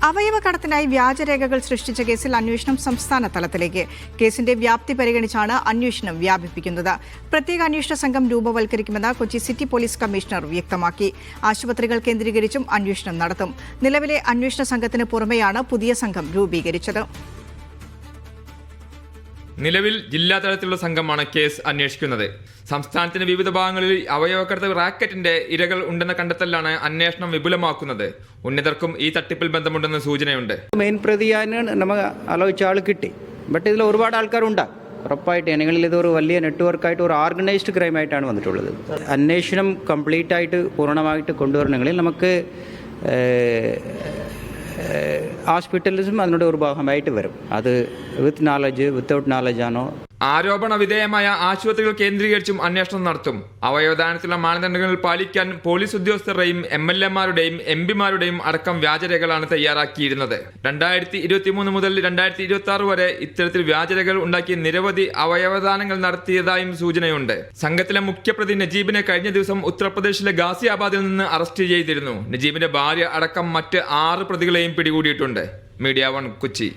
അവയവകടത്തിനായി വ്യാജരേഖകൾ സൃഷ്ടിച്ച കേസിൽ അന്വേഷണം സംസ്ഥാന തലത്തിലേക്ക്. കേസിന്റെ വ്യാപ്തി പരിഗണിച്ചാണ് അന്വേഷണം വ്യാപിപ്പിക്കുന്നത്. പ്രത്യേക അന്വേഷണ സംഘം രൂപവൽക്കരിക്കുമെന്ന് കൊച്ചി സിറ്റി പോലീസ് കമ്മീഷണർ വ്യക്തമാക്കി. ആശുപത്രികൾ കേന്ദ്രീകരിച്ചും അന്വേഷണം നടത്തും. നിലവിലെ അന്വേഷണ സംഘത്തിന് പുറമെയാണ് പുതിയ സംഘം രൂപീകരിച്ചത്. നിലവിൽ ജില്ലാതലത്തിലുള്ള സംഘമാണ് കേസ് അന്വേഷിക്കുന്നത്. സംസ്ഥാനത്തിന്റെ വിവിധ ഭാഗങ്ങളിൽ അവയവക്കടത്ത് റാക്കറ്റിന്റെ ഇരകൾ ഉണ്ടെന്ന കണ്ടെത്തലാണ് അന്വേഷണം വിപുലമാക്കുന്നത്. ഉന്നതർക്കും ഈ തട്ടിപ്പിൽ ബന്ധമുണ്ടെന്ന് സൂചനയുണ്ട്. മെയിൻ പ്രതിയാണ് നമുക്ക് ആലോചിച്ച ആൾ കിട്ടി. ബട്ട് ഇതിൽ ഒരുപാട് ആൾക്കാരുണ്ട്. ഉറപ്പായിട്ട് ജനങ്ങളിൽ ഇതൊരു വലിയ നെറ്റ്വർക്കായിട്ട് ഒരു ഓർഗനൈസ്ഡ് ക്രൈമായിട്ടാണ് വന്നിട്ടുള്ളത്. അന്വേഷണം കംപ്ലീറ്റ് ആയിട്ട് പൂർണ്ണമായിട്ട് കൊണ്ടുവരണമെങ്കിൽ നമുക്ക് ഹോസ്പിറ്റലിസം അതിനോട് ഒരു ഭാഗമായിട്ട് വരും. അത് വിത്ത് നോളജ് വിത്തൗട്ട് നോളജ് ആണോ? ആരോപണ വിധേയമായ ആശുപത്രികൾ കേന്ദ്രീകരിച്ചും അന്വേഷണം നടത്തും. അവയവദാനത്തിലുള്ള മാനദണ്ഡങ്ങൾ പാലിക്കാൻ പോലീസ് ഉദ്യോഗസ്ഥരുടെയും MLA-മാരുടെയും MP-മാരുടെയും അടക്കം വ്യാജരേഖകളാണ് തയ്യാറാക്കിയിരുന്നത്. 2023 മുതൽ 2026 വരെ ഇത്തരത്തിൽ വ്യാജരേഖകൾ ഉണ്ടാക്കി നിരവധി അവയവദാനങ്ങൾ നടത്തിയതായും സൂചനയുണ്ട്. സംഘത്തിലെ മുഖ്യപ്രതി നജീബിനെ കഴിഞ്ഞ ദിവസം ഉത്തർപ്രദേശിലെ ഗാസിയാബാദിൽ നിന്ന് അറസ്റ്റ് ചെയ്തിരുന്നു. നജീബിന്റെ ഭാര്യ അടക്കം മറ്റ് 6 പ്രതികളെയും പിടികൂടിയിട്ടുണ്ട്. മീഡിയ 1 കൊച്ചി.